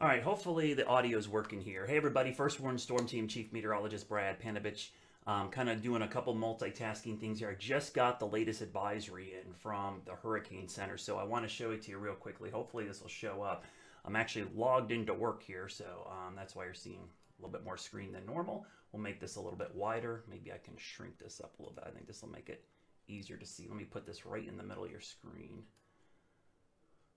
All right, hopefully the audio is working here. Hey everybody, First Warning Storm Team Chief Meteorologist Brad Panovich. Kind of doing a couple multitasking things here. I just got the latest advisory in from the Hurricane Center, so I want to show it to you real quickly. Hopefully this will show up. I'm actually logged into work here, so that's why you're seeing a little bit more screen than normal. We'll make this a little bit wider. Maybe I can shrink this up a little bit. I think this will make it easier to see. Let me put this right in the middle of your screen.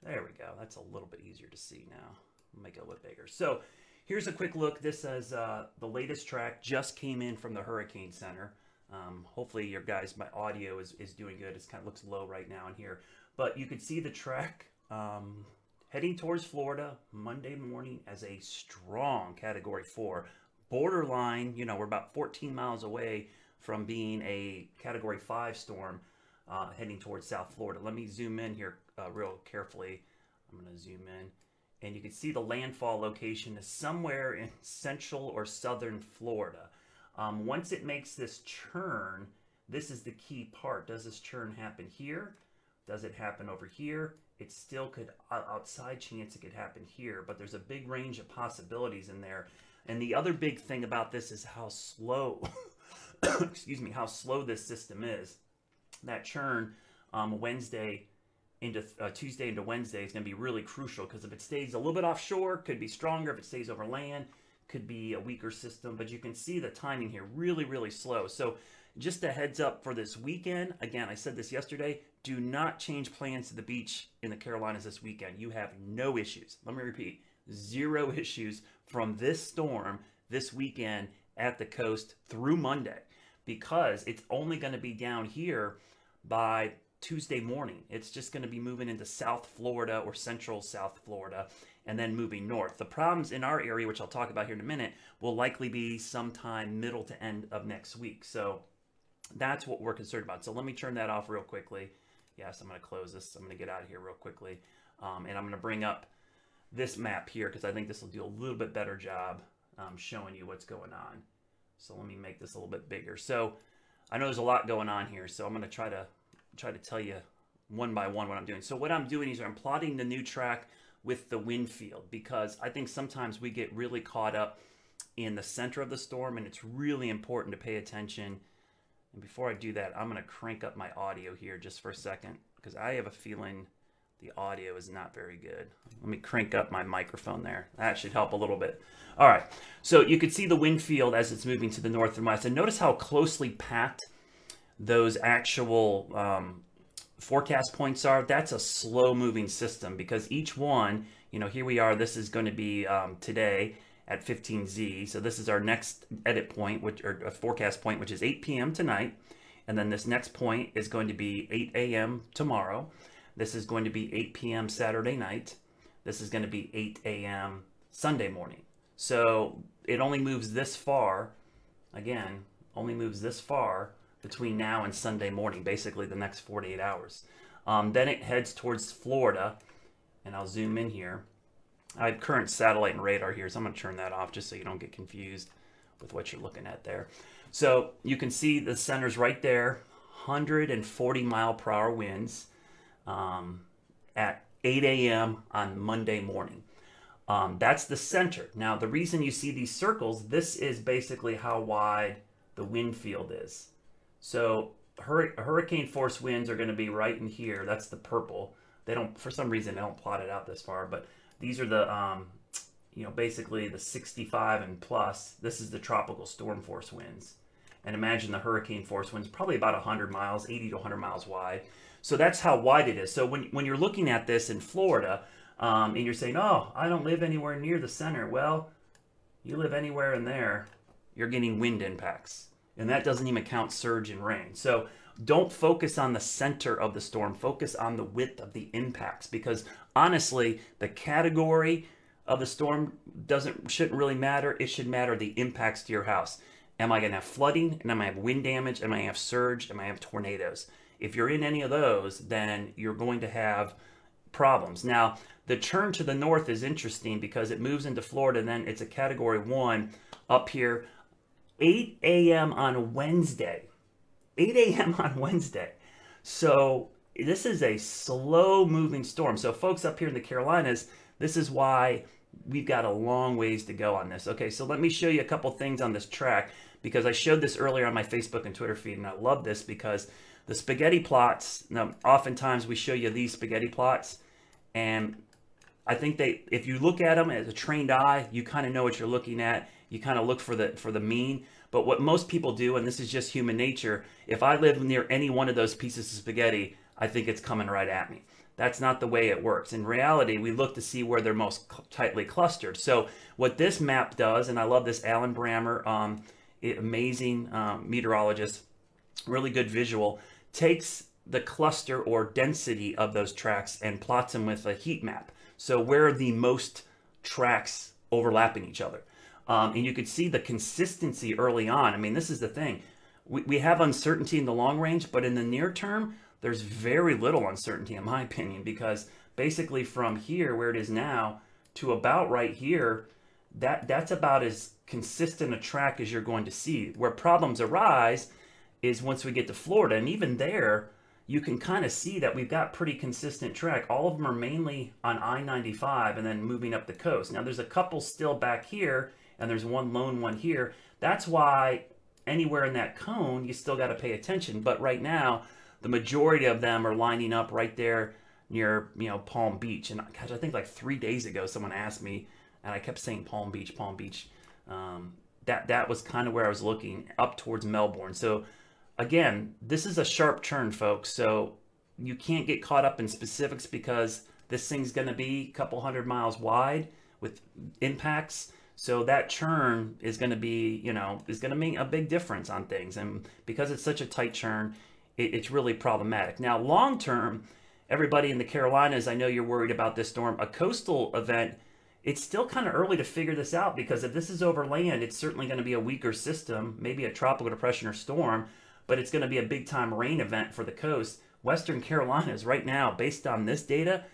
There we go. That's a little bit easier to see now. Make it a little bigger. So here's a quick look. This is the latest track just came in from the Hurricane Center. Hopefully your guys, my audio is doing good. It kind of looks low right now in here, but you can see the track heading towards Florida Monday morning as a strong Category 4. Borderline, you know, we're about 14 miles away from being a Category 5 storm heading towards South Florida. Let me zoom in here real carefully. I'm going to zoom in. And you can see the landfall location is somewhere in central or southern Florida. Once it makes this churn, this is the key part. Does this churn happen here? Does it happen over here? It still could, outside chance it could happen here, but there's a big range of possibilities in there. And the other big thing about this is how slow, excuse me, how slow this system is. That churn Wednesday into Tuesday into Wednesday is going to be really crucial, because if it stays a little bit offshore, could be stronger. If it stays over land, could be a weaker system. But you can see the timing here, really, really slow. So just a heads up for this weekend. Again, I said this yesterday, do not change plans to the beach in the Carolinas this weekend. You have no issues. Let me repeat, 0 issues from this storm this weekend at the coast through Monday, because it's only going to be down here by Tuesday morning. It's just going to be moving into South Florida or central South Florida and then moving north. The problems in our area, which I'll talk about here in a minute, will likely be sometime middle to end of next week. So that's what we're concerned about. So let me turn that off real quickly. Yes, I'm going to close this. I'm going to get out of here real quickly. And I'm going to bring up this map here, because I think this will do a little bit better job showing you what's going on. So let me make this a little bit bigger. So I know there's a lot going on here, so I'm going to try to tell you one by one what I'm doing. So what I'm doing is I'm plotting the new track with the wind field, because I think sometimes we get really caught up in the center of the storm, and it's really important to pay attention. And before I do that, I'm going to crank up my audio here just for a second, because I have a feeling the audio is not very good. Let me crank up my microphone there. That should help a little bit. All right, so you can see the wind field as it's moving to the north and west, and notice how closely packed those actual forecast points are. That's a slow moving system, because each one, you know, here we are, this is going to be today at 15Z. So this is our next edit point, which, or a forecast point, which is 8 p.m. tonight. And then this next point is going to be 8 a.m. tomorrow. This is going to be 8 p.m. Saturday night. This is going to be 8 a.m. Sunday morning. So it only moves this far, again, only moves this far between now and Sunday morning, basically the next 48 hours. Then it heads towards Florida, and I'll zoom in here. I have current satellite and radar here, so I'm going to turn that off just so you don't get confused with what you're looking at there. So you can see the center's right there, 140 mile per hour winds at 8 a.m. on Monday morning. That's the center. Now, the reason you see these circles, this is basically how wide the wind field is. So hurricane force winds are going to be right in here. That's the purple. They don't, for some reason, they don't plot it out this far, but these are the, you know, basically the 65 and plus. This is the tropical storm force winds. And imagine the hurricane force winds, probably about 100 miles, 80 to 100 miles wide. So that's how wide it is. So when you're looking at this in Florida, and you're saying, oh, I don't live anywhere near the center. Well, you live anywhere in there, you're getting wind impacts. And that doesn't even count surge and rain. So don't focus on the center of the storm. Focus on the width of the impacts, because honestly, the category of the storm shouldn't really matter. It should matter the impacts to your house. Am I going to have flooding? And am I have wind damage? Am I have surge? Am I have tornadoes? If you're in any of those, then you're going to have problems. Now, the churn to the north is interesting, because it moves into Florida, and then it's a Category 1 up here. 8 a.m. on Wednesday. 8 a.m. on Wednesday. So this is a slow moving storm. So folks up here in the Carolinas, this is why we've got a long ways to go on this. Okay, so let me show you a couple things on this track, because I showed this earlier on my Facebook and Twitter feed, and I love this because the spaghetti plots, now, oftentimes we show you these spaghetti plots, and I think if you look at them as a trained eye, you kind of know what you're looking at. You kind of look for the mean. But what most people do, and this is just human nature, if I live near any one of those pieces of spaghetti, I think it's coming right at me. That's not the way it works. In reality, we look to see where they're most tightly clustered. So what this map does, and I love this Alan Brammer, amazing meteorologist, really good visual, takes the cluster or density of those tracks and plots them with a heat map. So where are the most tracks overlapping each other? And you could see the consistency early on. I mean, this is the thing. We have uncertainty in the long range, but in the near term, there's very little uncertainty, in my opinion, because basically from here, where it is now, to about right here, that's about as consistent a track as you're going to see. Where problems arise is once we get to Florida, and even there, you can kind of see that we've got pretty consistent track. All of them are mainly on I-95 and then moving up the coast. Now, there's a couple still back here, and there's one lone one here. That's why anywhere in that cone, you still got to pay attention. But right now, the majority of them are lining up right there near, Palm Beach. And gosh, I think like 3 days ago, someone asked me, and I kept saying Palm Beach, Palm Beach. That was kind of where I was looking, up towards Melbourne. So again, this is a sharp turn, folks. So you can't get caught up in specifics because this thing's going to be a couple 100 miles wide with impacts. So that churn is going to be, is going to make a big difference on things. And because it's such a tight churn, it's really problematic. Now, long term, everybody in the Carolinas, I know you're worried about this storm. A coastal event, it's still kind of early to figure this out, because if this is over land, it's certainly going to be a weaker system, maybe a tropical depression or storm, but it's going to be a big time rain event for the coast. Western Carolinas right now, based on this data,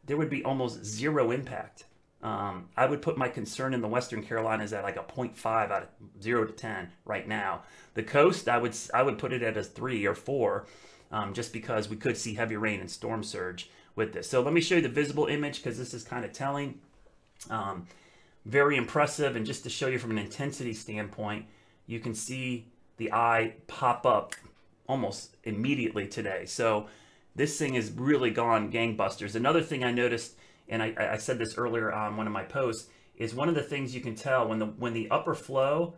there would be almost zero impact. I would put my concern in the Western Carolinas at like a 0.5 out of 0 to 10 right now. The coast, I would put it at a 3 or 4, just because we could see heavy rain and storm surge with this. So let me show you the visible image, because this is kind of telling. Very impressive, and just to show you from an intensity standpoint, you can see the eye pop up almost immediately today. So this thing has really gone gangbusters. Another thing I noticed, and I said this earlier on one of my posts, is one of the things you can tell when the upper flow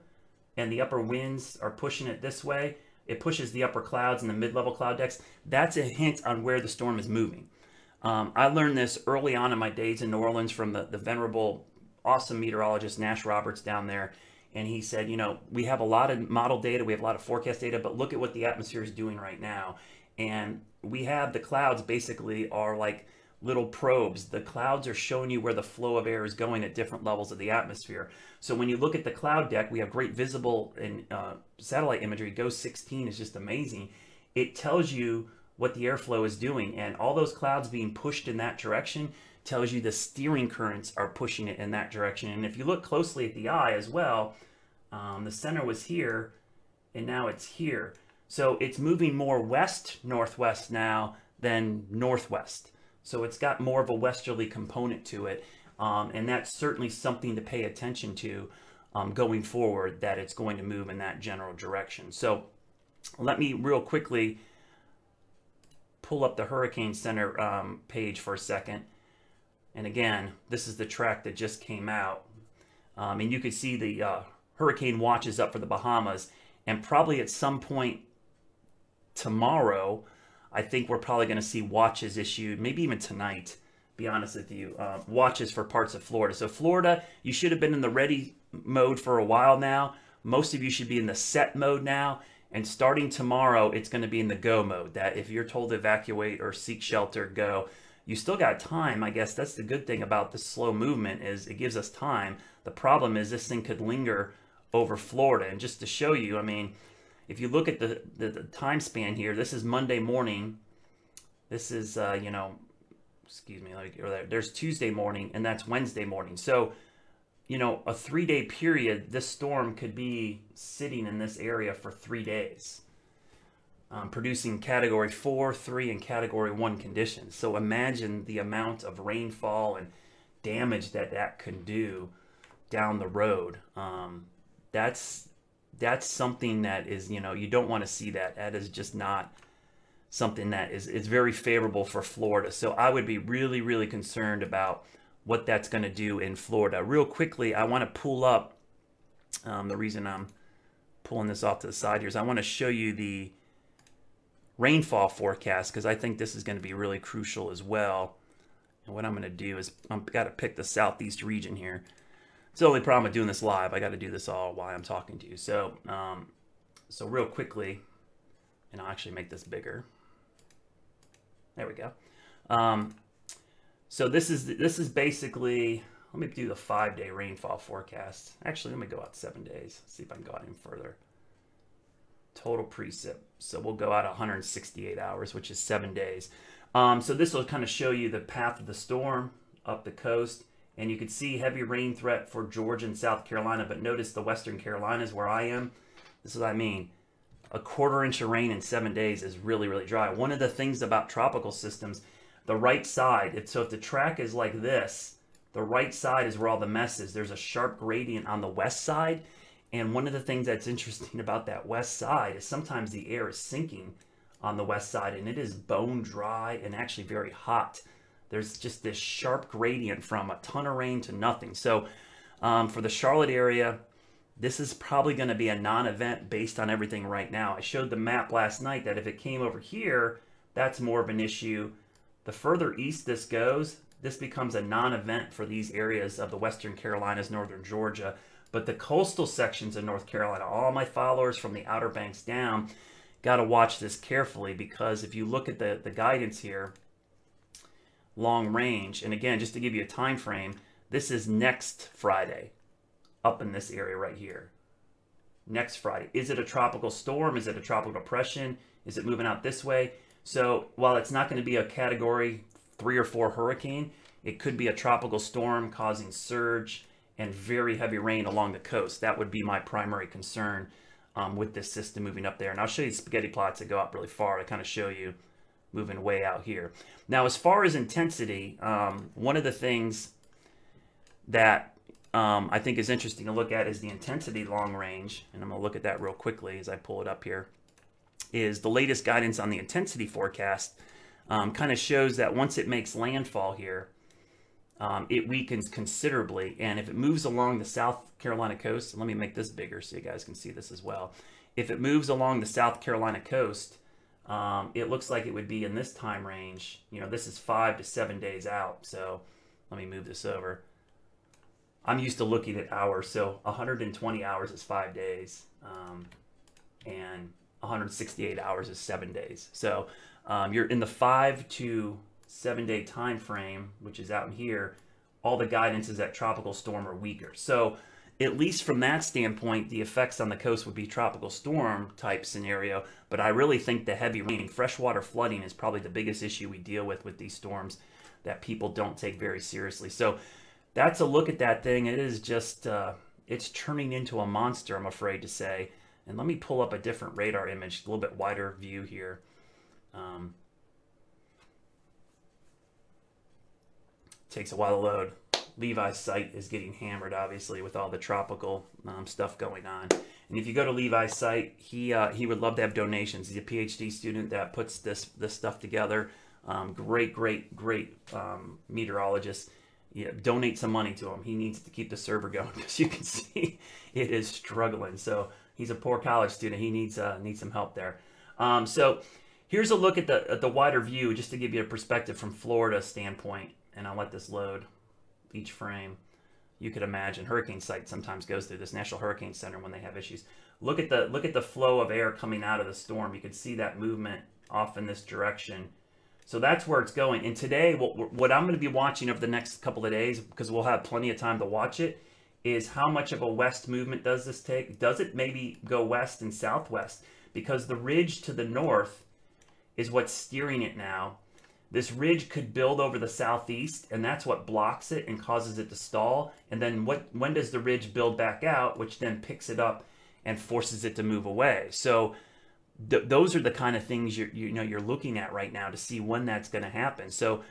and the upper winds are pushing it this way, it pushes the upper clouds and the mid-level cloud decks. That's a hint on where the storm is moving. I learned this early on in my days in New Orleans from the venerable, awesome meteorologist Nash Roberts down there. And he said, we have a lot of model data, we have a lot of forecast data, but look at what the atmosphere is doing right now. And we have the clouds basically are like little probes. The clouds are showing you where the flow of air is going at different levels of the atmosphere. So when you look at the cloud deck, we have great visible and satellite imagery. GOES 16 is just amazing. It tells you what the airflow is doing, and all those clouds being pushed in that direction tells you the steering currents are pushing it in that direction. And if you look closely at the eye as well, the center was here and now it's here. So it's moving more west-northwest now than northwest. So it's got more of a westerly component to it. And that's certainly something to pay attention to going forward, that it's going to move in that general direction. So let me real quickly pull up the Hurricane Center page for a second. And again, this is the track that just came out. And you can see the hurricane watches up for the Bahamas. And probably at some point tomorrow, I think we're probably going to see watches issued, maybe even tonight, be honest with you, watches for parts of Florida. So Florida, you should have been in the ready mode for a while now. Most of you should be in the set mode now. And starting tomorrow, it's going to be in the go mode, that if you're told to evacuate or seek shelter, go. You still got time. I guess that's the good thing about the slow movement, is it gives us time. The problem is this thing could linger over Florida. And just to show you, I mean, if you look at the time span here, this is Monday morning. This is, excuse me, let me go there. There's Tuesday morning, and that's Wednesday morning. So, a 3-day period, this storm could be sitting in this area for 3 days, producing Category 4, 3, and Category 1 conditions. So imagine the amount of rainfall and damage that that can do down the road. That's something that is, you know, you don't want to see that. That is just not something that is very favorable for Florida. So I would be really, really concerned about what that's going to do in Florida. Real quickly, I want to pull up, the reason I'm pulling this off to the side here is I want to show you the rainfall forecast, because I think this is going to be really crucial as well. And what I'm going to do is I've got to pick the southeast region here. It's the only problem with doing this live. I got to do this all while I'm talking to you. So, so real quickly, and I'll actually make this bigger. There we go. So this is basically, let me do the 5-day rainfall forecast. Actually, let me go out 7 days. See if I can go out even further. Total precip. So we'll go out 168 hours, which is 7 days. So this will kind of show you the path of the storm up the coast. And you can see heavy rain threat for Georgia and South Carolina. But notice the Western Carolinas where I am. This is what I mean. A 1/4 inch of rain in 7 days is really, really dry. One of the things about tropical systems, the right side, so if the track is like this, the right side is where all the mess is. There's a sharp gradient on the west side. And one of the things that's interesting about that west side is sometimes the air is sinking on the west side and it is bone dry and actually very hot. There's just this sharp gradient from a ton of rain to nothing. So for the Charlotte area, this is probably going to be a non-event based on everything right now. I showed the map last night that if it came over here, that's more of an issue. The further east this goes, this becomes a non-event for these areas of the Western Carolinas, Northern Georgia. But the coastal sections of North Carolina, all my followers from the Outer Banks down, got to watch this carefully, because if you look at the guidance here, long range, and again, just to give you a time frame, this is next Friday up in this area right here. Next Friday. Is it a tropical storm? Is it a tropical depression? Is it moving out this way? So while it's not going to be a category 3 or 4 hurricane, it could be a tropical storm causing surge and very heavy rain along the coast. That would be my primary concern with this system moving up there. And I'll show you spaghetti plots that go up really far to kind of show you moving way out here. Now, as far as intensity, one of the things that I think is interesting to look at is the intensity long range. And I'm going to look at that real quickly as I pull it up here. Is the latest guidance on the intensity forecast kind of shows that once it makes landfall here, it weakens considerably. And if it moves along the South Carolina coast, and let me make this bigger so you guys can see this as well. If it moves along the South Carolina coast, it looks like it would be in this time range. You know, this is 5 to 7 days out. So let me move this over. I'm used to looking at hours. So 120 hours is 5 days. And 168 hours is 7 days. So you're in the 5 to 7 day time frame, which is out in here. All the guidance is that tropical storm or weaker. So at least from that standpoint, the effects on the coast would be tropical storm type scenario. But I really think the heavy rain, freshwater flooding is probably the biggest issue we deal with these storms that people don't take very seriously. So that's a look at that thing. It is just, it's turning into a monster, I'm afraid to say. And let me pull up a different radar image, a little bit wider view here. Takes a while to load. Levi's site is getting hammered, obviously, with all the tropical stuff going on. And if you go to Levi's site, he would love to have donations. He's a PhD student that puts this stuff together. Great meteorologist. Yeah, donate some money to him. He needs to keep the server going, because you can see it is struggling. So he's a poor college student. He needs some help there. So here's a look at the wider view, just to give you a perspective from Florida standpoint. And I'll let this load each frame. You could imagine hurricane site sometimes goes through this, National Hurricane Center, when they have issues. Look at the flow of air coming out of the storm. You can see that movement off in this direction. So that's where it's going. And today, what I'm going to be watching over the next couple of days, because we'll have plenty of time to watch it, is how much of a west movement does this take? Does it maybe go west and southwest? Because the ridge to the north is what's steering it now. This ridge could build over the southeast, and that's what blocks it and causes it to stall. And then when does the ridge build back out, which then picks it up and forces it to move away? So those are the kind of things you're looking at right now to see when that's going to happen. So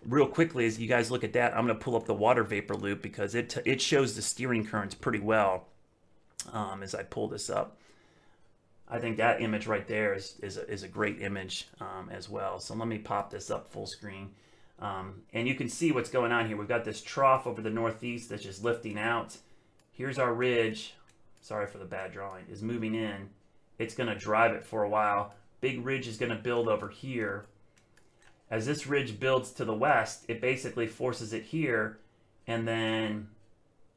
real quickly, as you guys look at that, I'm going to pull up the water vapor loop because it shows the steering currents pretty well as I pull this up. I think that image right there is a great image as well. So let me pop this up full screen. And you can see what's going on here. We've got this trough over the northeast that's just lifting out. Here's our ridge. Sorry for the bad drawing. Is moving in. It's going to drive it for a while. Big ridge is going to build over here. As this ridge builds to the west, it basically forces it here, and then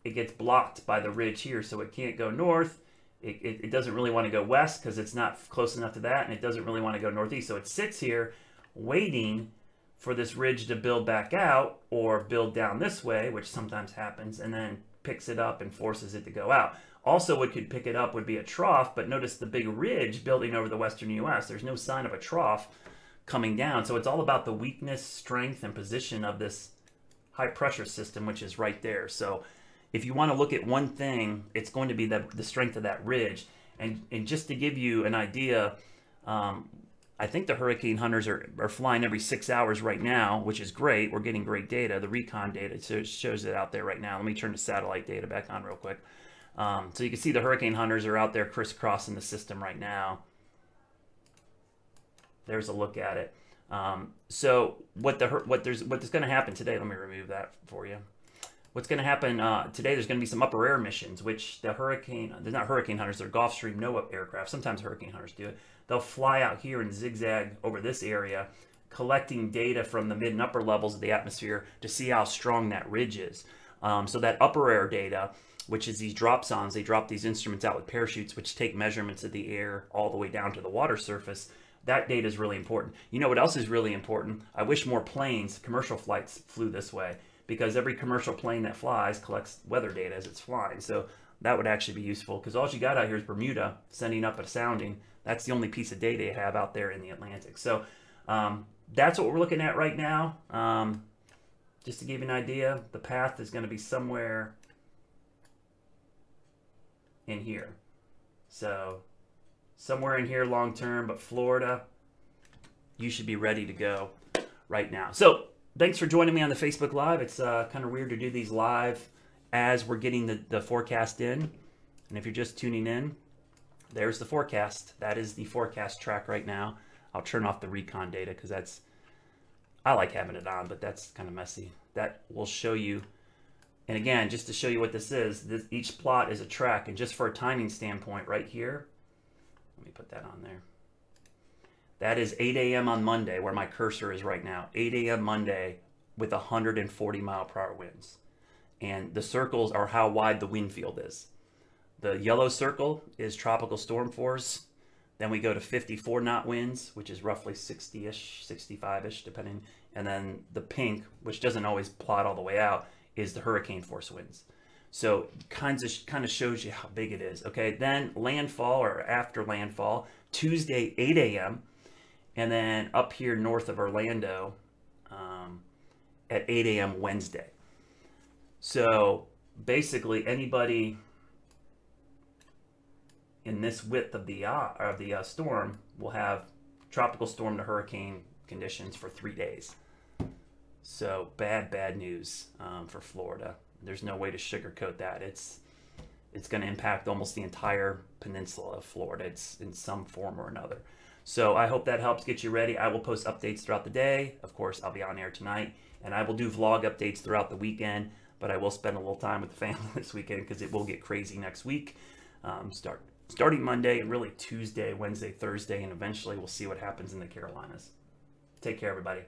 it gets blocked by the ridge here, so it can't go north. It doesn't really want to go west because it's not close enough to that, and it doesn't really want to go northeast. So it sits here waiting for this ridge to build back out or build down this way, which sometimes happens, and then picks it up and forces it to go out. Also, what could pick it up would be a trough, but notice the big ridge building over the western U.S. There's no sign of a trough coming down. So it's all about the weakness, strength, and position of this high pressure system, which is right there. So if you want to look at one thing, it's going to be the strength of that ridge. And just to give you an idea, I think the hurricane hunters are flying every 6 hours right now, which is great. We're getting great data. The recon data shows it out there right now. Let me turn the satellite data back on real quick. So you can see the hurricane hunters are out there crisscrossing the system right now. There's a look at it. So what's going to happen today? Let me remove that for you. What's going to happen today? There's going to be some upper air missions, which they're not hurricane hunters. They're Gulfstream NOAA aircraft. Sometimes hurricane hunters do it. They'll fly out here and zigzag over this area, collecting data from the mid and upper levels of the atmosphere to see how strong that ridge is. So that upper air data, which is these drop zones, they drop these instruments out with parachutes, which take measurements of the air all the way down to the water surface. That data is really important. You know what else is really important? I wish more planes, commercial flights, flew this way, because every commercial plane that flies collects weather data as it's flying. So that would actually be useful, because all you got out here is Bermuda sending up a sounding. That's the only piece of data you have out there in the Atlantic. So that's what we're looking at right now. Just to give you an idea, the path is going to be somewhere in here. So somewhere in here long term, but Florida, you should be ready to go right now. So thanks for joining me on the Facebook Live. It's kind of weird to do these live as we're getting the forecast in. And if you're just tuning in, there's the forecast. That is the forecast track right now. I'll turn off the recon data because I like having it on, but that's kind of messy. That will show you. And again, just to show you what this is, each plot is a track. And just for a timing standpoint right here, let me put that on there. That is 8 a.m. on Monday, where my cursor is right now. 8 a.m. Monday with 140 mile per hour winds. And the circles are how wide the wind field is. The yellow circle is tropical storm force. Then we go to 54 knot winds, which is roughly 60-ish, 65-ish, depending. And then the pink, which doesn't always plot all the way out, is the hurricane force winds. So kind of shows you how big it is. Okay, then landfall or after landfall, Tuesday 8 a.m. and then up here north of Orlando at 8 a.m. Wednesday. So basically anybody in this width of the storm will have tropical storm to hurricane conditions for 3 days. So bad news for Florida. There's no way to sugarcoat that. It's going to impact almost the entire peninsula of Florida. It's in some form or another. So I hope that helps get you ready. I will post updates throughout the day. Of course, I'll be on air tonight, and I will do vlog updates throughout the weekend, but I will spend a little time with the family this weekend because it will get crazy next week. Starting Monday and really Tuesday, Wednesday, Thursday, and eventually we'll see what happens in the Carolinas. Take care, everybody.